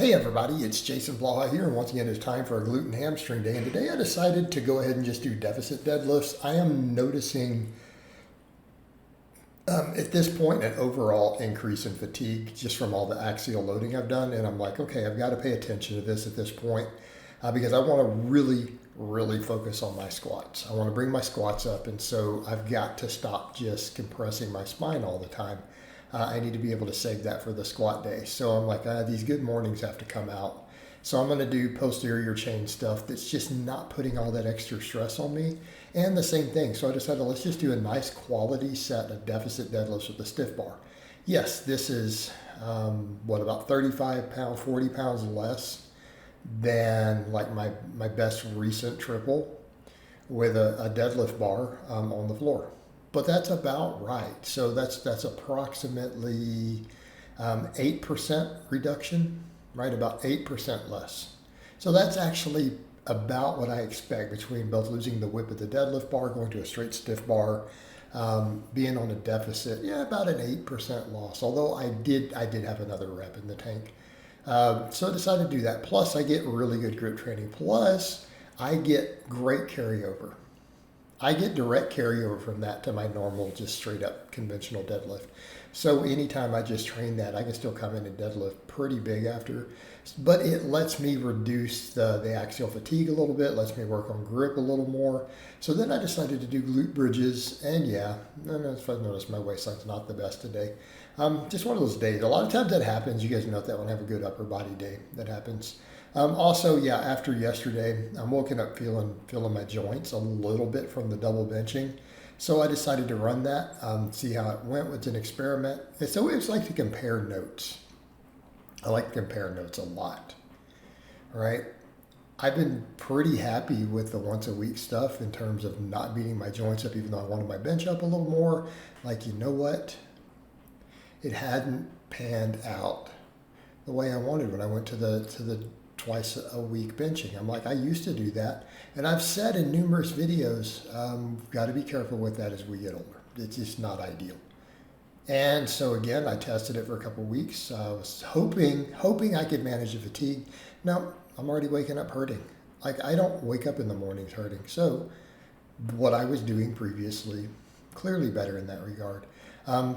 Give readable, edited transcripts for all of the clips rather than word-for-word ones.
Hey everybody, it's Jason Blaha here, and once again it's time for a glute and hamstring day. And today I decided to go ahead and just do deficit deadlifts. I am noticing at this point an overall increase in fatigue just from all the axial loading I've done, and I'm like, okay, I've got to pay attention to this at this point because I want to really focus on my squats. I want to bring my squats up, and so I've got to stop just compressing my spine all the time. I need to be able to save that for the squat day. So I'm like, these good mornings have to come out. So I'm going to do posterior chain stuff that's just not putting all that extra stress on me. And the same thing. So I decided, let's just do a nice quality set of deficit deadlifts with the stiff bar. Yes, this is, about 35 pounds, 40 pounds less than like my best recent triple with a deadlift bar on the floor. But that's about right. So that's approximately 8% reduction, right? About 8% less. So that's actually about what I expect between both losing the whip of the deadlift bar, going to a straight stiff bar, being on a deficit. Yeah, about an 8% loss. Although I did have another rep in the tank. So I decided to do that. Plus, I get really good grip training. Plus, I get great carryover. I get direct carryover from that to my normal, just straight up conventional deadlift. So anytime I just train that, I can still come in and deadlift pretty big after. But it lets me reduce the axial fatigue a little bit, lets me work on grip a little more. So then I decided to do glute bridges. And yeah, if I notice my waistline's not the best today. Just one of those days. A lot of times that happens. You guys know that when I have a good upper body day, that happens. Also, yeah, after yesterday, I'm woken up feeling my joints a little bit from the double benching. So I decided to run that, see how it went. It's an experiment. It's always like to compare notes. I like to compare notes a lot, right? I've been pretty happy with the once a week stuff in terms of not beating my joints up, even though I wanted my bench up a little more. Like, you know what? It hadn't panned out the way I wanted when I went to the twice a week benching. I'm like, I used to do that. And I've said in numerous videos, got to be careful with that as we get older. It's just not ideal. And so again, I tested it for a couple of weeks. I was hoping I could manage the fatigue. Now, I'm already waking up hurting. Like, I don't wake up in the mornings hurting. So what I was doing previously, clearly better in that regard.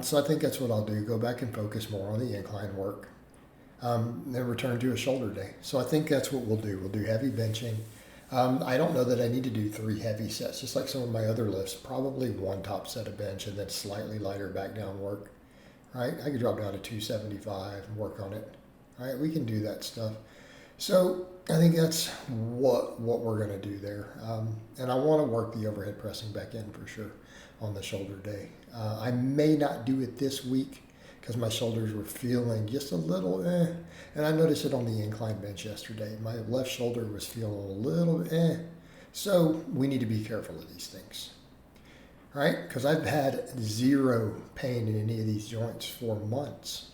So I think that's what I'll do. Go back and focus more on the incline work. Then return to a shoulder day. So I think that's what we'll do. We'll do heavy benching. I don't know that I need to do 3 heavy sets, just like some of my other lifts. Probably 1 top set of bench and then slightly lighter back down work. Right? I could drop down to 275 and work on it. Right? We can do that stuff. So I think that's what we're going to do there. And I want to work the overhead pressing back in for sure on the shoulder day. I may not do it this week, because my shoulders were feeling just a little and I noticed it on the incline bench yesterday. My left shoulder was feeling a little So we need to be careful of these things, right? Because I've had 0 pain in any of these joints for months.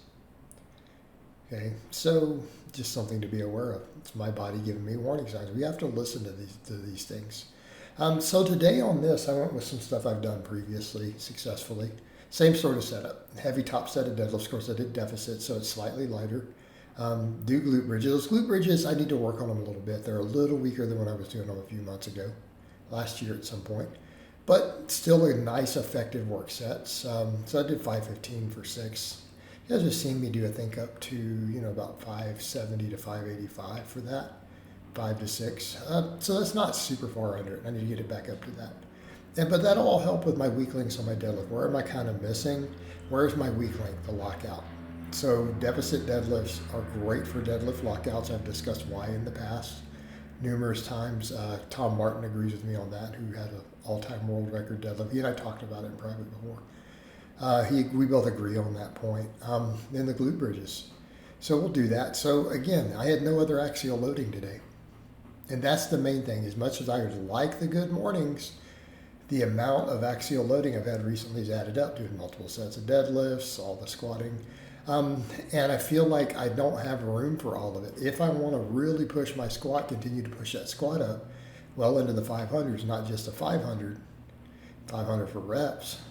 Okay, so just something to be aware of. It's my body giving me warning signs. We have to listen to these things. So today on this, I went with some stuff I've done previously successfully. Same sort of setup. Heavy top set of deadlifts. Of course, I did deficit, so it's slightly lighter. Do glute bridges. Those glute bridges, I need to work on them a little bit. They're a little weaker than when I was doing them a few months ago, last year at some point. But still a nice, effective work sets. So I did 515 for 6. You guys have seen me do, I think, up to, about 570 to 585 for that. 5 to 6. So that's not super far under it. I need to get it back up to that. But that'll all help with my weak links on my deadlift. Where am I kind of missing? Where's my weak link, the lockout? So deficit deadlifts are great for deadlift lockouts. I've discussed why in the past numerous times. Tom Martin agrees with me on that, who had an all-time world record deadlift. He and I talked about it in private before. We both agree on that point. Then the glute bridges. So we'll do that. So again, I had no other axial loading today. And that's the main thing. As much as I would like the good mornings, the amount of axial loading I've had recently is added up, doing multiple sets of deadlifts, all the squatting. And I feel like I don't have room for all of it. If I want to really push my squat, continue to push that squat up well into the 500s, not just a 500 for reps,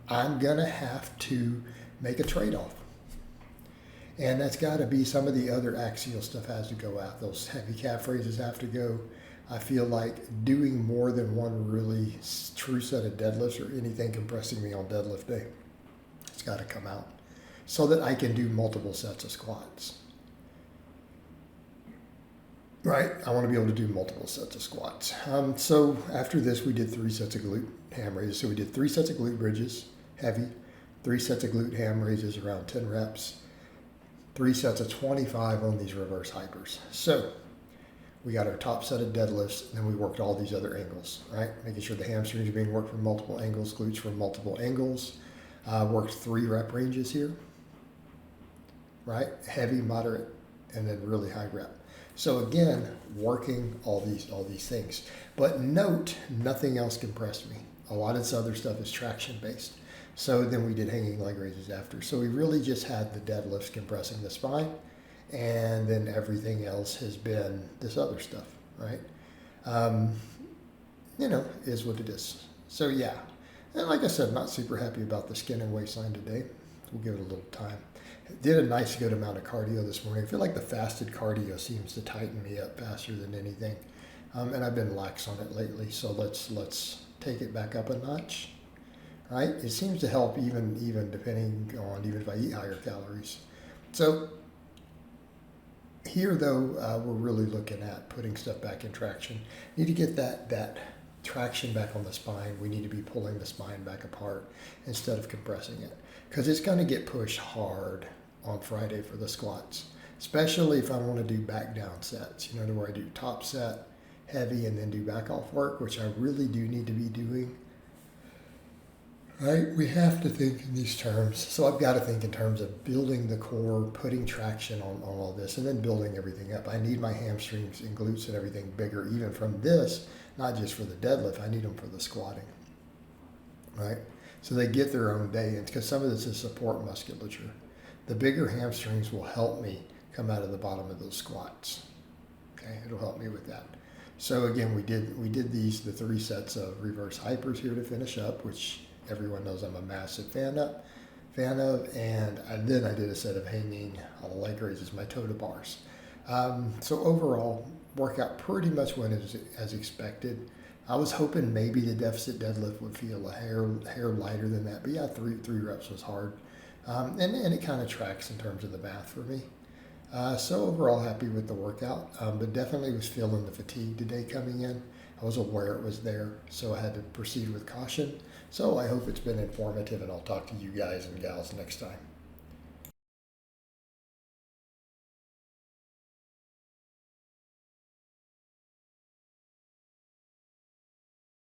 I'm going to have to make a trade-off. And that's got to be some of the other axial stuff has to go out. Those heavy calf raises have to go. I feel like doing more than one really true set of deadlifts or anything compressing me on deadlift day, it's got to come out so that I can do multiple sets of squats. Right, I want to be able to do multiple sets of squats. So after this, we did 3 sets of glute ham raises. So we did 3 sets of glute bridges, heavy, 3 sets of glute ham raises, around 10 reps, 3 sets of 25 on these reverse hypers. So we got our top set of deadlifts, and then we worked all these other angles, right? Making sure the hamstrings are being worked from multiple angles, glutes from multiple angles. Worked 3 rep ranges here, right? Heavy, moderate, and then really high rep. So again, working all these things. But note, nothing else compressed me. A lot of this other stuff is traction based. So then we did hanging leg raises after. So we really just had the deadlifts compressing the spine, and then everything else has been this other stuff, right? Is what it is. So yeah, and like I said, not super happy about the skin and waistline today. We'll give it a little time. Did a nice good amount of cardio this morning. I feel like the fasted cardio seems to tighten me up faster than anything. And I've been lax on it lately, so let's take it back up a notch. Right? It seems to help even depending on even if I eat higher calories. So here though, we're really looking at putting stuff back in traction. Need to get that traction back on the spine. We need to be pulling the spine back apart instead of compressing it, because it's going to get pushed hard on Friday for the squats, especially if I want to do back down sets, to where I do top set, heavy, and then do back off work, which I really do need to be doing. Right? We have to think in these terms. So I've got to think in terms of building the core, putting traction on all this, and then building everything up. I need my hamstrings and glutes and everything bigger, even from this, not just for the deadlift, I need them for the squatting. Right? So they get their own day, and because some of this is support musculature. The bigger hamstrings will help me come out of the bottom of those squats. Okay, it'll help me with that. So again, we did the 3 sets of reverse hypers here to finish up, which everyone knows I'm a massive fan of, and then I did a set of hanging leg raises, my toe to bars. So overall, workout pretty much went as expected. I was hoping maybe the deficit deadlift would feel a hair lighter than that, but yeah, three reps was hard, and it kind of tracks in terms of the math for me. So overall, happy with the workout, but definitely was feeling the fatigue today coming in. I was aware it was there, so I had to proceed with caution. So I hope it's been informative, and I'll talk to you guys and gals next time.